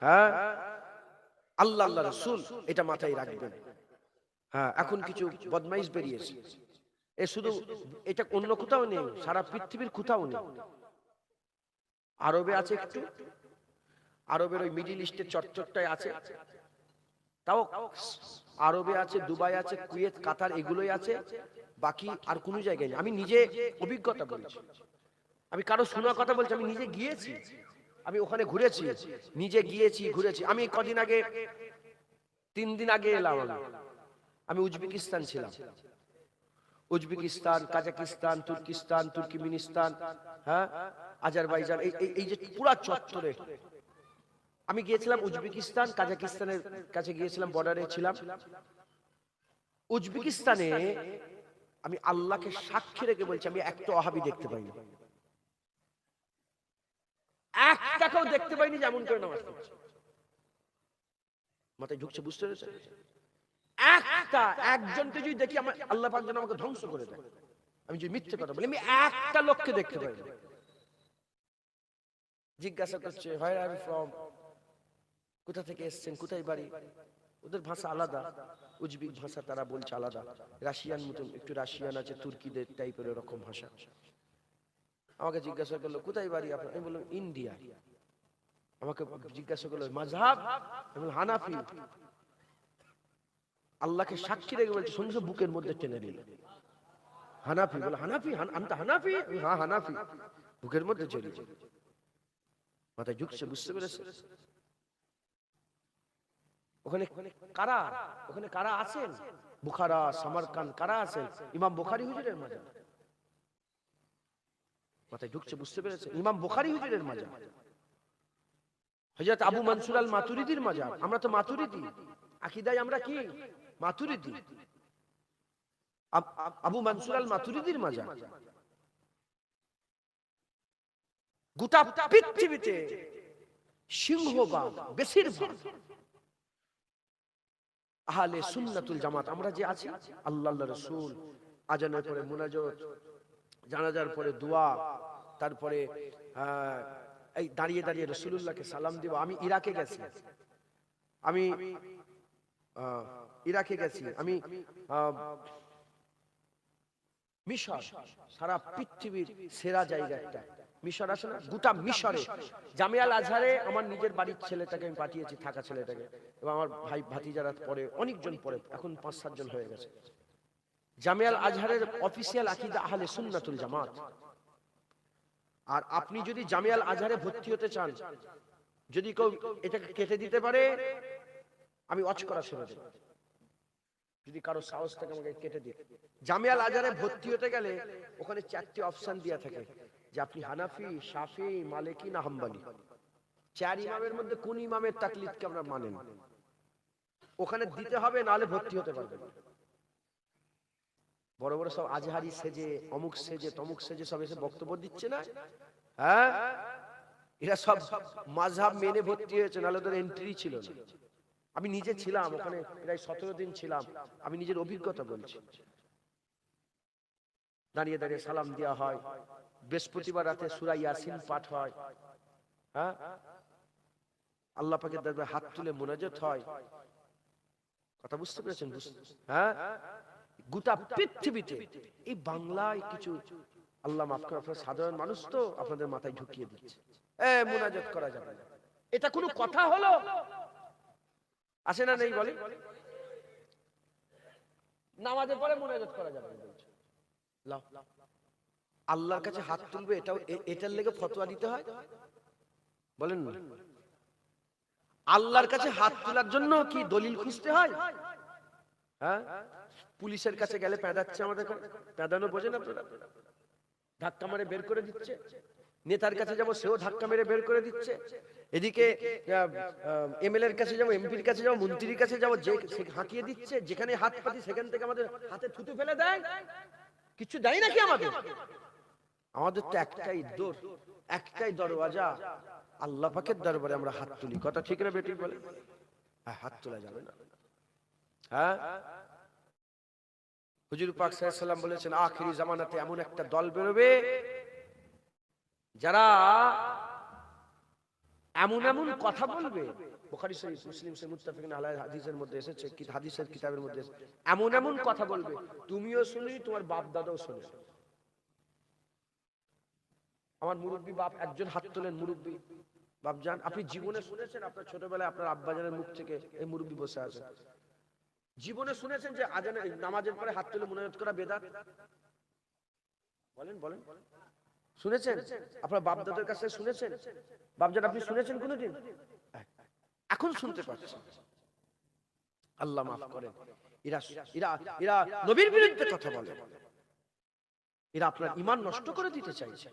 হ্যাঁ, আল্লাহ আল্লাহ রাসূল, এটা মাথায় রাখবেন। হ্যাঁ, এখন কিছু বদমাইশ বেরিয়েছে, এ শুধু এটা অন্য কোথাও নেই, সারা পৃথিবীর কোথাও নেই। আরবে আছে একটু, আরবের ওই মিডিল ইস্টের চটচটটায় আছে, তাও আরবে আছে, দুবাই আছে, কুয়েত, কাতার, এগুলোই আছে, বাকি আর কোনো জায়গায় নেই। আমি নিজে অভিজ্ঞতা বলছি, আমি কারো শোনা কথা বলছি, আমি নিজে গিয়েছি, আমি ওখানে ঘুরেছি, নিজে গিয়েছি ঘুরেছি। আমি কদিন আগে, 3 দিন আগে এলাম, আমি উজবেকিস্তান ছিলাম, উজবেকিস্তান, কাজাকিস্তান, তুর্কিস্তান, তুর্কিমিনিস্তান, হ্যাঁ, আজারবাইজান, এই যে পুরা চত্বরে আমি গিয়েছিলাম। উজবেকিস্তান কাজাকিস্তানের কাছে গিয়েছিলাম, বর্ডারে ছিলাম। উজবেকিস্তানে আমি আল্লাহকে সাক্ষী রেখে বলছি, আমি একটা ওয়াহাবি দেখতে পাইনি, একটাকেও দেখতে পাইনি যেমন করে নামাজ পড়ছে। মাথায় ঢুকছে, বুঝতে পেরেছে? একজনকে যদি দেখি, আমার আল্লাহ পাক যেন আমাকে ধ্বংস করে দেয়, আমি যদি মিথ্যে কথা বলি। আমি একটা লোককে দেখতে পাইনি। জিজ্ঞাসা করছে, হোয়ার আর ইউ ফ্রম, কোথা থেকে এসেছেন, কোথায় বাড়ি? ওদের ভাষা আলাদা, উজবেক ভাষা তারা বলছে আলাদা, রাশিয়ান মতন একটু রাশিয়ান আছে, তুর্কিদের টাইপের এরকম ভাষা। আমাকে জিজ্ঞাসা করলো, কোথায় বাড়ি আপনার? আমি বললাম ইন্ডিয়া। আমাকে জিজ্ঞাসা করলো, মাযহাব? আমি বললাম হানাফি। আল্লাহকে সাক্ষী রেখে বলছে, শুনছো, বুকের মধ্যে টেনে নিল। হানাফি বলে, হানাফি? আমি তো হানাফি। হ্যাঁ হানাফি। বুকের মধ্যে জড়িয়ে, মাথায় ঢুকছে, বুঝতে পেরেছে? ওখানে কারা, ওখানে কারা আছেন? বুখারা, সামারকান্দ, কারা আছেন? ইমাম বুখারী হুজুরের মাজার। মাথায় ঢুকছে, বুঝতে পেরেছে? ইমাম বুখারী হুজুরের মাজার, হযরত আবু মনসুর আল মাতুরিদির মাজার। আমরা তো মাতুরিদি আকীদায়, আমরা কি মাতুরিদি। আবু মনসুর আল মাতুরিদির মাজার। গোটা পৃথিবীতে সিংহভাগ, বেশিরভাগ আহলে সুন্নাতুল জামাত আমরা যে আছি, আল্লাহ আল্লাহ রাসূল, আজানের পরে মুনাজাত, জানাজার পরে দোয়া, তারপরে এই দাঁড়িয়ে দাঁড়িয়ে রাসূলুল্লাহকে সালাম দিব। আমি ইরাকে গেছি, আমি ইরাকে গেছি, আমি মিশর, সারা পৃথিবীর সেরা জায়গা একটা মিশর আছে না? গোটা মিশরে জামিয়াল আজহারে আমার নিজের বাড়ির ছেলেটাকে আমি পাঠিয়েছি, থাকা ছেলেটাকে, এবং আমার ভাই ভাতিজারা পরে, অনেকজন পরে, এখন 5-7 জন হয়ে গেছে। জামিয়াল আজহারের অফিসিয়াল আকীদা আহলে সুন্নাতুল জামাত। আর আপনি যদি জামিয়াল আজহারে ভর্তি হতে চান, যদি কেউ এটাকে কেটে দিতে পারে, আমি ওয়াচ করা ছেড়ে দেব। যদি কারো সাহস থাকে আমাকে কেটে দিন। জামিয়াল আজহারে ভর্তি হতে গেলে ওখানে 4টি অপশন দেয়া থাকে, যে আপনি হানাফি, শাফি, মালিকি না হাম্বলি। 4 ইমামের মধ্যে কোন ইমামের তাকলিদকে আমরা মানেন, ওখানে দিতে হবে, নাহলে ভর্তি হতে পারবেন না। বড় বড় সব আজহারি সেজে, অমুক সেজে, তমুক সেজে সব এসে বক্তব্য দিচ্ছে না, হ্যাঁ, এরা সব মাযহাব মেনে ভর্তি হয়েছে, নাহলে ওদের এন্ট্রি ছিল না। আমি নিজে ছিলাম ওখানে, প্রায় 17 দিন ছিলাম, আমি নিজের অভিজ্ঞতা বলছি। দাঁড়িয়ে দাঁড়িয়ে সালাম দেওয়া হয়, বৃহস্পতিবার রাতে সূরা ইয়াসিন পাঠ হয়, হ্যাঁ, আল্লাহ পাকের দরবারে হাত তুলে মুনাজাত হয়। কথা বুঝতে পেরেছেন? হ্যাঁ, গোটা পৃথিবীতে এই বাংলায় কিছু, আল্লাহ মাফ করে, আপনারা সাধারণ মানুষ তো, আপনাদের মাথায় ঢুকিয়ে দিচ্ছে, মুনাজাত করা যাবে না। এটা কোনো কথা হলো? আসে না নেই বলে, নামাজের পরে মুনাজাত করা যাবে না বলছে। আল্লাহর কাছে হাত তুলবে, এটাও এটার লেগে ফতোয়া দিতে হয়? বলেন না। আল্লাহর কাছে হাত তোলার জন্য কি দলিল খুঁজতে হয়? হ্যাঁ, পুলিশের কাছে গেলে পেদাচ্ছে আমাদের, পেদানো বোঝেন আপনারা? ধাক্কা মেরে বের করে দিচ্ছে। নেতার কাছে যাবো, সেও ধাক্কা মেরে বের করে দিচ্ছে। এদিকে এমএলএর কাছে যাবো, এমপির কাছে যাবো, মন্ত্রীর কাছে যাবো, যে হাঁকিয়ে দিচ্ছে, যেখানে হাত পাতি সেখান থেকে আমাদের হাতে থুতু ফেলে দেয়। কিছু দেয় নাকি আমাদের? আমাদের তো একটাই দোর, একটাই দরওয়াজা, আল্লাহ পাকের দরবারে আমরা হাত তুলি। কথা ঠিক না বেটি? বলে হাত তোলা যাবে না। হ্যাঁ, হুজুর পাক সাল্লাল্লাহু আলাইহি ওয়াসাল্লাম বলেছেন, আখিরি জামানাতে এমন একটা দল বেরোবে যারা এমন এমন কথা বলবে, বুখারী শরীফ, মুসলিম শরীফ, মুত্তাফাকুন আলাইহি হাদিসের মধ্যে এসেছে, কি হাদিসের কিতাবের মধ্যে এমন এমন কথা বলবে তুমিও শুনি, তোমার বাপ দাদাও শুনে। আমার মুরব্বী বাপ একজন হাত তোলেন, মুরব্বী বাপজান, আপনি জীবনে শুনেছেন আপনার ছোটবেলায় আপনার আব্বাজানের মুখ থেকে, এই মুরব্বী বসে আছে, জীবনে শুনেছেন যে আজানে নামাজের পরে হাত তুলে মুনাজাত করা বেদাত? বলেন বলেন, শুনেছেন? আপনার বাপ দাদার কাছে শুনেছেন? বাপজান আপনি শুনেছেন কোনোদিন? এখন শুনতে পাচ্ছেন। আল্লাহ মাফ করেন, এরা এরা এরা নবীর বিরুদ্ধে কথা বলে, এরা আপনার ঈমান নষ্ট করে দিতে চাইছে।